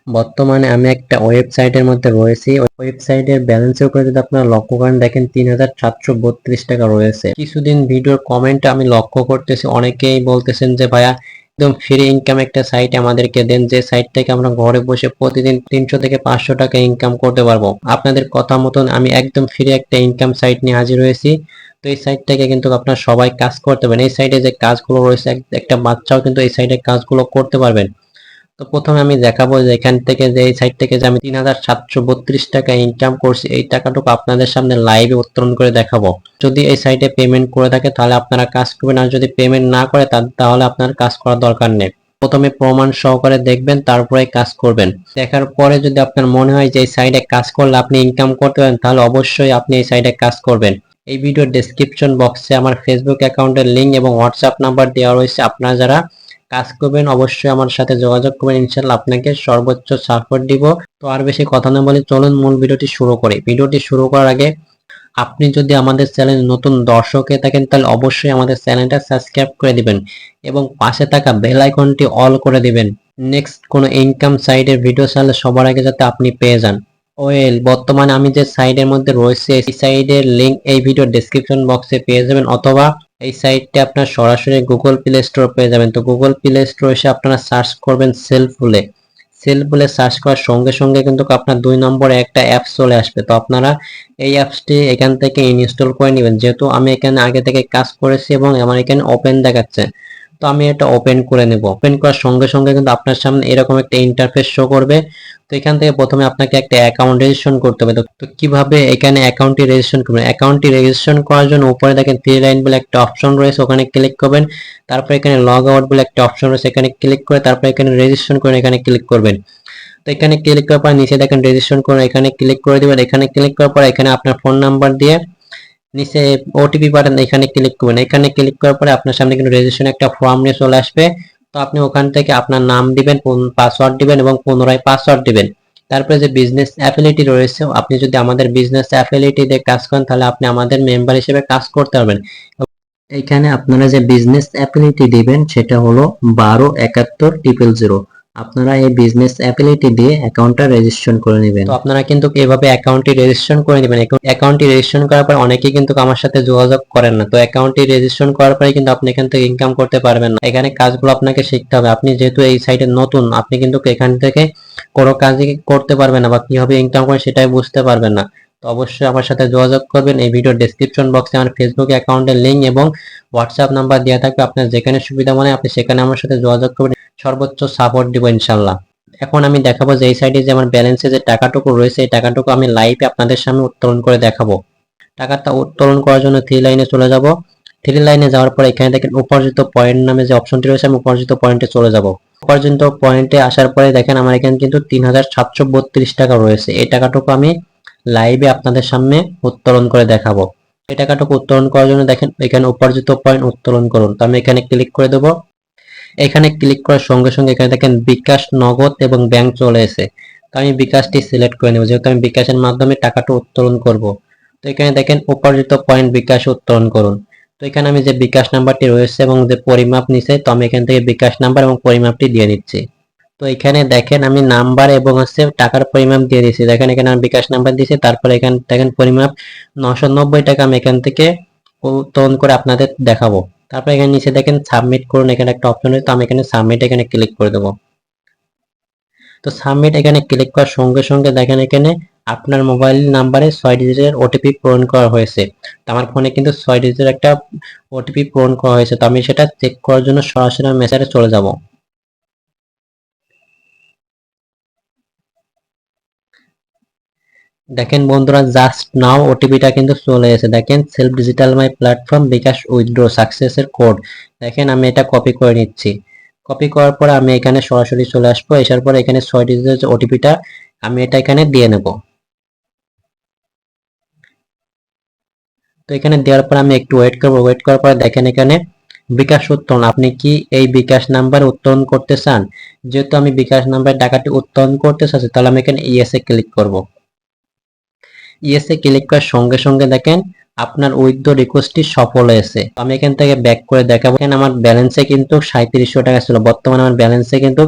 বর্তমানে আমি একটা ওয়েবসাইটের মধ্যে রয়েছি। ওই ওয়েবসাইটের ব্যালেন্সের উপরে যদি আপনারা লক্ষ্য করেন, দেখেন ৩,৭৩২ টাকা রয়েছে। কিছুদিন ভিডিওর কমেন্টে আমি লক্ষ্য করতেছি, অনেকেই বলতেছেন যে ভাইয়া একদম ফ্রি ইনকাম একটা সাইট আমাদেরকে দেন, যে সাইট থেকে আমরা ঘরে বসে প্রতিদিন ৩০০ থেকে ৫০০ টাকা ইনকাম করতে পারবো। আপনাদের কথা মতন আমি একদম ফ্রি একটা ইনকাম সাইট নিয়ে হাজির হয়েছি। তো এই সাইট থেকে কিন্তু আপনারা সবাই কাজ করতে পারেন। এই সাইটে যে কাজগুলো রয়েছে, একটা বাচ্চাও কিন্তু এই সাইটে কাজগুলো করতে পারবেন। তো প্রথমে আমি দেখাবো যে এখান থেকে, যে এই সাইট থেকে যে আমি ৩,৭৩২ টাকা ইনকাম করছি, এই টাকাটুকু আপনাদের সামনে লাইভে উত্তোলন করে দেখাবো। যদি এই সাইটে পেমেন্ট করে থাকে তাহলে আপনারা কাজ করবেন, আর যদি পেমেন্ট না করে তাহলে আপনার কাজ করার দরকার নেই। প্রথমে প্রমাণ সহকারে দেখবেন, তারপরে কাজ করবেন। দেখার পরে যদি আপনার মনে হয় যে এই সাইটে কাজ করলে আপনি ইনকাম করতে পারেন, তাহলে অবশ্যই আপনি এই সাইটে কাজ করবেন। এই ভিডিওর ডেসক্রিপশন বক্সে আমার ফেসবুক অ্যাকাউন্টের লিঙ্ক এবং হোয়াটসঅ্যাপ নাম্বার দেওয়া রয়েছে। আপনারা যারা কাজ করবেন অবশ্যই আমার সাথে যোগাযোগ করবেন, ইনশাল্লাহ আপনাকে সর্বোচ্চ সাপোর্ট দিব। তো আর বেশি কথা না বলে চলুন মূল ভিডিওটি শুরু করি। ভিডিওটি শুরু করার আগে আপনি যদি আমাদের চ্যানেল নতুন দর্শক হয়ে থাকেন, তাহলে অবশ্যই আমাদের চ্যানেলটা সাবস্ক্রাইব করে দিবেন এবং পাশে থাকা বেল আইকনটি অল করে দিবেন। নেক্সট কোনো ইনকাম সাইটের ভিডিও চাইলে সবার আগে যাতে আপনি পেয়ে যান। বর্তমানে আমি যে সাইটের মধ্যে রয়েছে, এই সাইটের লিংক এই ভিডিও ডেসক্রিপশন বক্সে পেয়ে যাবেন, অথবা এই সাইটটা আপনার সরাসরি গুগল প্লে স্টোর পেয়ে যাবেন। তো গুগল প্লে স্টোর এসে আপনারা সার্চ করবেন সেলফ বলে। সেলফ বলে সার্চ করার সঙ্গে সঙ্গে কিন্তু আপনার 2 নম্বরে একটা অ্যাপস চলে আসবে। তো আপনারা এই অ্যাপসটি এখান থেকে ইনস্টল করে নেবেন। যেহেতু আমি এখানে আগে থেকে কাজ করেছি এবং আমার এখানে ওপেন দেখাচ্ছে, তো আমি এটা ওপেন করে নেব। ওপেন করার সঙ্গে সঙ্গে কিন্তু আপনার সামনে এরকম একটা ইন্টারফেস শো করবে। তো এখান থেকে প্রথমে আপনাকে একটা অ্যাকাউন্ট রেজিস্ট্রেশন করতে হবে। তো কিভাবে এখানে অ্যাকাউন্টটি রেজিস্ট্রেশন করবেন? অ্যাকাউন্টটি রেজিস্ট্রেশন করার জন্য উপরে দেখেন 3 লাইন বলে একটা অপশন রয়েছে, ওখানে ক্লিক করবেন। তারপর এখানে লগ আউট বলে একটা অপশন রয়েছে, এখানে ক্লিক করে তারপর এখানে রেজিস্ট্রেশন করে এখানে ক্লিক করবেন। তো এখানে ক্লিক করার পর নিচে দেখেন রেজিস্ট্রেশন করে এখানে ক্লিক করে দিবেন। এখানে ক্লিক করার পর এখানে আপনার ফোন নাম্বার দিয়ে নিচে ওটিপি বাটন এখানে ক্লিক করবেন। এখানে ক্লিক করার পরে আপনার সামনে কিন্তু রেজিস্ট্রেশন একটা ফর্ম নিয়ে চলে আসবে। তো আপনি ওখান থেকে আপনার নাম দিবেন, পাসওয়ার্ড দিবেন এবং পুনরায় পাসওয়ার্ড দিবেন। তারপরে যে বিজনেস অ্যাফিলিয়েটি রয়েছে, আপনি যদি আমাদের বিজনেস অ্যাফিলিয়েটি দিয়ে কাজ করেন তাহলে আপনি আমাদের মেম্বার হিসেবে কাজ করতে পারবেন। এখানে আপনারা যে বিজনেস অ্যাফিলিয়েটি দিবেন সেটা হলো 127100। আপনারা এই বিজনেস অ্যাফিলিয়েটি দিয়ে অ্যাকাউন্টটা রেজিস্ট্রেশন করে নেবেন। তো আপনারা কিন্তু এভাবে অ্যাকাউন্টটি রেজিস্ট্রেশন করে নেবেন। অ্যাকাউন্টটি রেজিস্ট্রেশন করার পর অনেকেই কিন্তু আমার সাথে যোগাযোগ করেন না। তো অ্যাকাউন্টটি রেজিস্ট্রেশন করার পরে কিন্তু আপনি এখান থেকে ইনকাম করতে পারবেন না। এখানে কাজগুলো আপনাকে শিখতে হবে। আপনি যেহেতু এই সাইটে নতুন, আপনি কিন্তু এখান থেকে কোনো কাজই করতে পারবেন না বা কিভাবে ইনকাম করেন সেটাই বুঝতে পারবেন না। তো অবশ্যই আমার সাথে যোগাযোগ করবেন। এই ভিডিও ডেসক্রিপশন বক্সে আমার ফেসবুক অ্যাকাউন্টের লিঙ্ক এবং হোয়াটসঅ্যাপ নাম্বার দেওয়া থাকবে। আপনার যেখানে সুবিধা মনে হয় আপনি সেখানে আমার সাথে যোগাযোগ করবেন, সর্বোচ্চ সাপোর্ট দিব ইনশাল্লাহ। এখন আমি দেখাবো যে এই সাইডে যে আমার ব্যালেন্সে যে টাকাটুকু রয়েছে, এই টাকাটুকু আমি লাইভে আপনাদের সামনে উত্তোলন করে দেখাবো। টাকাটা উত্তোলন করার জন্য 3 লাইনে চলে যাব। 3 লাইনে যাওয়ার পর এখানে দেখেন উপার্জিত পয়েন্ট নামে যে অপশনটি রয়েছে, আমি উপার্জিত পয়েন্টে চলে যাব। উপার্জিত পয়েন্টে আসার পরে দেখেন আমার এখানে কিন্তু 3,732 টাকা রয়েছে। এই টাকাটুকু আমি লাইভে আপনাদের সামনে উত্তোলন করে দেখাবো। এই টাকাটুকু উত্তোলন করার জন্য দেখেন এখানে উপার্জিত পয়েন্ট উত্তোলন করুন। তো আমি এখানে ক্লিক করে দেবো। এখানে ক্লিক করার সঙ্গে সঙ্গে এখানে দেখেন বিকাশ, নগদ এবং ব্যাংক চলে এসে। তো আমি বিকাশটি সিলেক্ট করে নেব, যেহেতু আমি বিকাশের মাধ্যমে টাকাটা উত্তোলন করব। তো এখানে দেখেন উপার্জিত পয়েন্ট বিকাশে উত্তোলন করুন। তো এখানে আমি যে বিকাশ নাম্বারটি রয়েছে এবং যে পরিমাপ নিছে, তো আমি এখান থেকে বিকাশ নাম্বার এবং পরিমাপটি দিয়ে দিচ্ছি। তো এখানে দেখেন আমি নাম্বার এবং টাকার পরিমাপ দিয়ে দিয়েছি। দেখেন এখানে আমি বিকাশ নাম্বার দিয়েছি, তারপরে এখানে দেখেন পরিমাপ 990 টাকা আমি এখান থেকে উত্তোলন করে আপনাদের দেখাবো। তারপর এখানে নিচে দেখেন সাবমিট করুন, এখানে একটা অপশন রয়েছে, তো আমি এখানে সাবমিট এখানে ক্লিক করে দেবো। তো সাবমিট এখানে ক্লিক করার সঙ্গে সঙ্গে দেখেন এখানে আপনার মোবাইল নাম্বারে 6 ডিজিটের ওটিপি পূরণ করা হয়েছে। তো আমার ফোনে কিন্তু 6 ডিজিটের একটা ওটিপি পূরণ করা হয়েছে। তো আমি সেটা চেক করার জন্য সরাসরি মেসেজে চলে যাব। দেখেন বন্ধুরা, জাস্ট নাও ওটিপিটা কিন্তু চলে এসেছে। দেখেন সেলফ ডিজিটাল মাই প্ল্যাটফর্ম বিকাশ উইথড্র সাকসেসের কোড। দেখেন আমি এটা কপি করে নিচ্ছি। কপি করার পর আমি এখানে সরাসরি চলে আসবো। আসার পর এখানে 6 ডিজিটের ওটিপিটা আমি এটা এখানে দিয়ে নেব। তো এখানে দেওয়ার পর আমি একটু ওয়েট করবো। ওয়েট করার পর দেখেন এখানে বিকাশ উত্তোলন, আপনি কি এই বিকাশ নাম্বার উত্তোলন করতে চান? যেহেতু আমি বিকাশ নাম্বার টাকাটি উত্তোলন করতে চাচ্ছি, তাহলে আমি এখানে ইয়েসে ক্লিক করব। ইয়েসে ক্লিক করার সঙ্গে সঙ্গে দেখেন আপনার উইথড্র রিকোয়েস্টটি সফল হয়েছে। আমি এখান থেকে ব্যাক করে দেখাবো। এখানে আমার ব্যালেন্সে কিন্তু 3700 টাকা ছিল, বর্তমানে আমার ব্যালেন্সে কিন্তু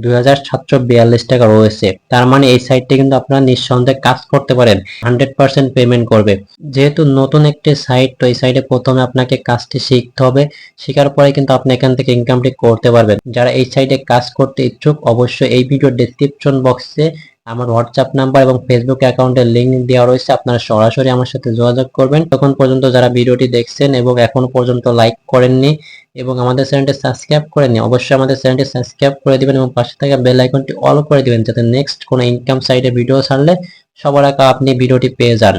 2742 টাকা রয়েছে। তার মানে এই সাইটটি কিন্তু আপনারা নিঃসন্দেহে কাজ করতে পারেন, 100% পেমেন্ট করবে। যেহেতু নতুন একটি সাইট, তো এই সাইটে প্রথমে আপনাকে কাজটি শিখতে হবে, শেখার পরে কিন্তু আপনি এখান থেকে ইনকামটি করতে পারবেন। যারা এই সাইটে কাজ করতে ইচ্ছুক, অবশ্যই এই ভিডিও ডেসক্রিপশন বক্সে আমার হোয়াটসঅ্যাপ নাম্বার এবং ফেসবুক অ্যাকাউন্টের লিংক দেওয়া রয়েছে, আপনারা সরাসরি আমার সাথে যোগাযোগ করবেন। তখন পর্যন্ত যারা ভিডিওটি দেখছেন এবং এখনো পর্যন্ত লাইক করেননি এবং আমাদের চ্যানেলটি সাবস্ক্রাইব করেননি, অবশ্যই আমাদের চ্যানেলটি সাবস্ক্রাইব করে দিবেন এবং পাশে থাকা বেল আইকনটি অল করে দিবেন, যাতে নেক্সট কোনো ইনকাম সাইটে ভিডিও ছাড়লে সবার আগে আপনি ভিডিওটি পেয়ে যান।